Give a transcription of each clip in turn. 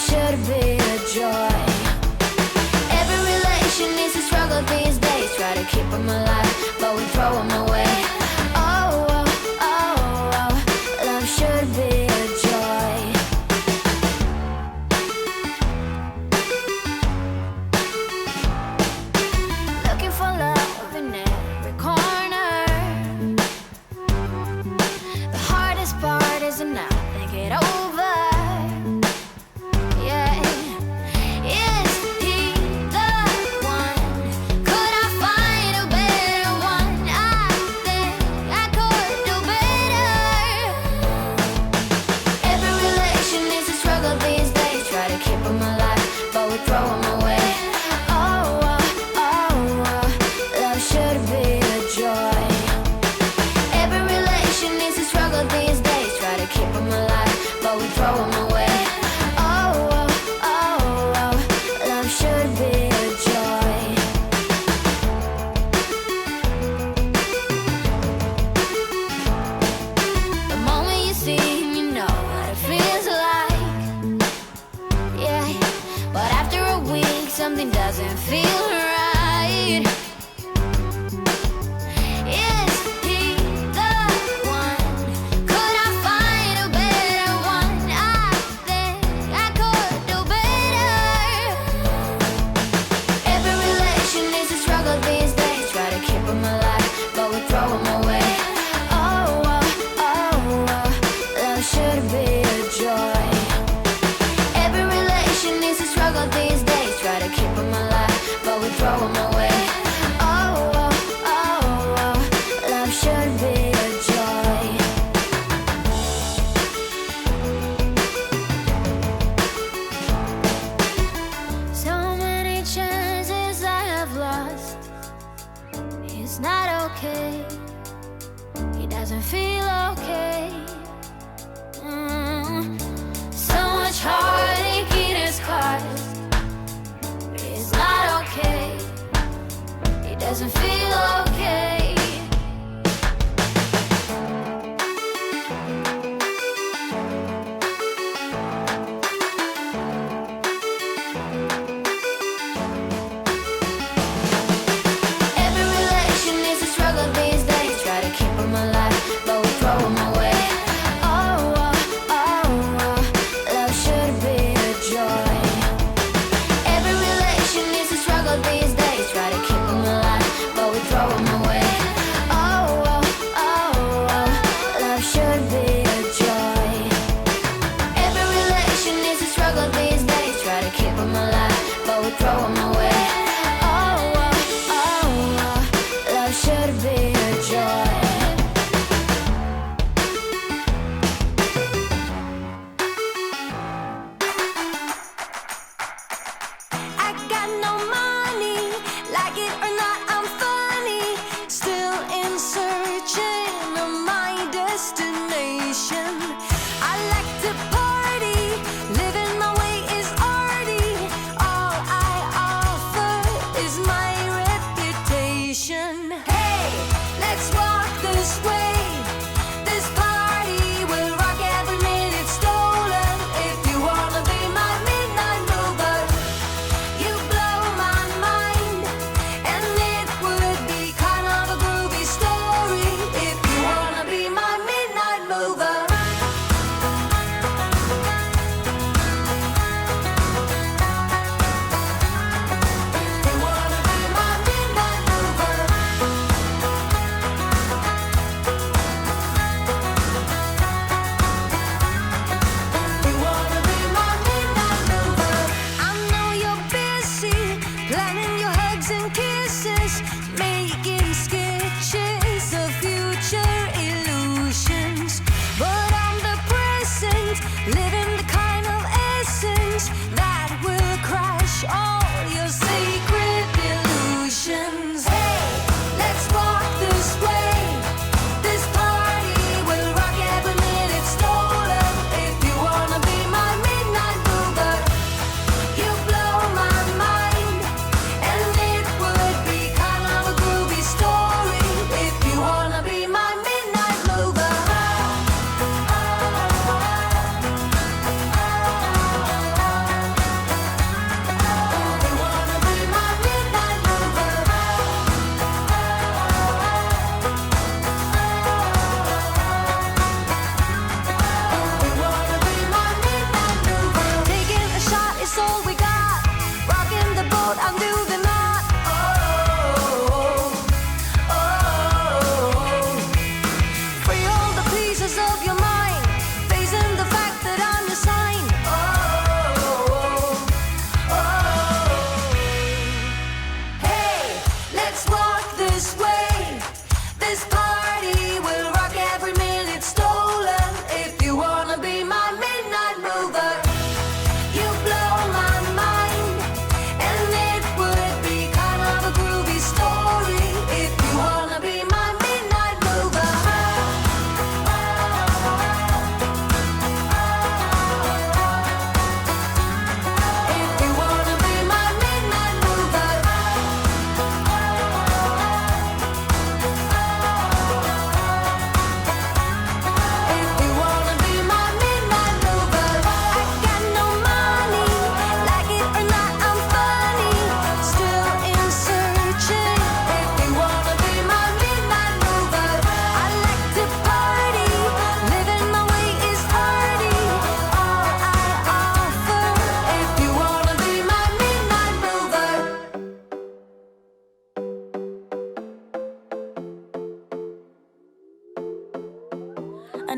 should be a joy. Every relation is a struggle these days. Try to keep them alive, but we throw them away. Oh, oh, oh, oh, love should be a joy. Looking for love in every corner. The hardest part is to not think it over. Yeah, is he the one? Could I find a better one? I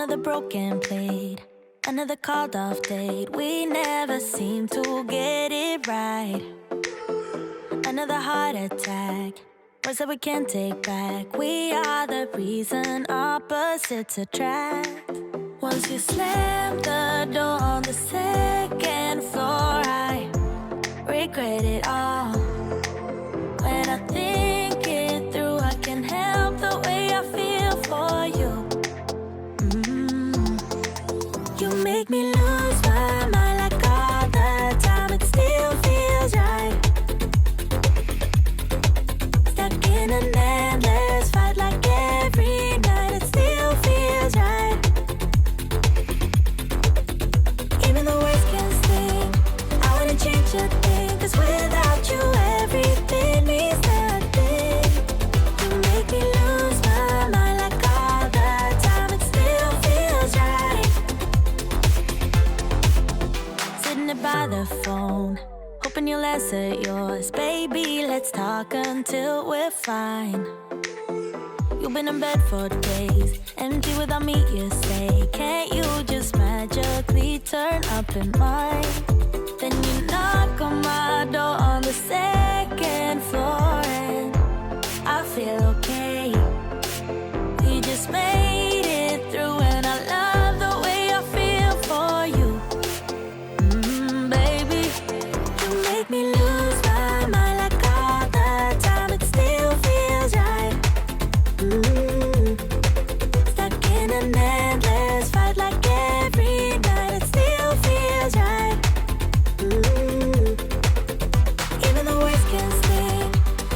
Another broken plate, another called off date. We never seem to get it right. Another heart attack, words that we can't take back. We are the reason opposites attract. Once you slam the door on the second floor, I regret it all. When I think it through, I can't help the way I feel for you. You make me lose my mind like all the time. It still feels right. Stuck in an endless fight like every night. It still feels right. Even the words can sting. I wouldn't change a thing, 'cause without you everything means nothing. You make me lose my mind like all the time. It still feels right. Sitting there by the phone, hoping you'll answer yours. Baby, let's talk until we're fine. You've been in bed for days, empty without me, you say. Can't you just magically turn up in mine? Then you knock on my door on the second floor, and I feel okay. We just made it through, and I love the way I feel for you. Baby, you make me lose my mind like all the time. It still feels right. Stuck in an endless fight like every night. It still feels right. Even the words can sting.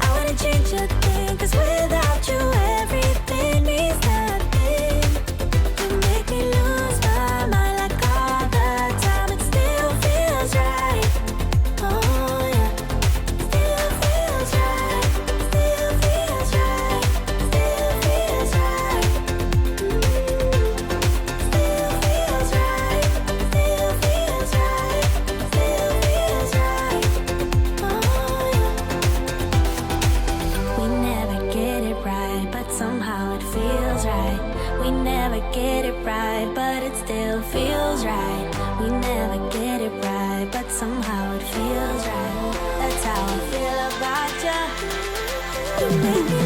I wouldn't change a thing, 'cause without you everything means nothing. You make me lose my mind like all the time. It still feels right. Oh yeah, still feels right. Still feels right. Still feels right. Still feels right. Still feels right. Still feels right. Oh yeah. We never get it right, but somehow it feels right. We never get it right, but it still feels right. We never get it right, but somehow it feels right. That's how I feel about you. You make me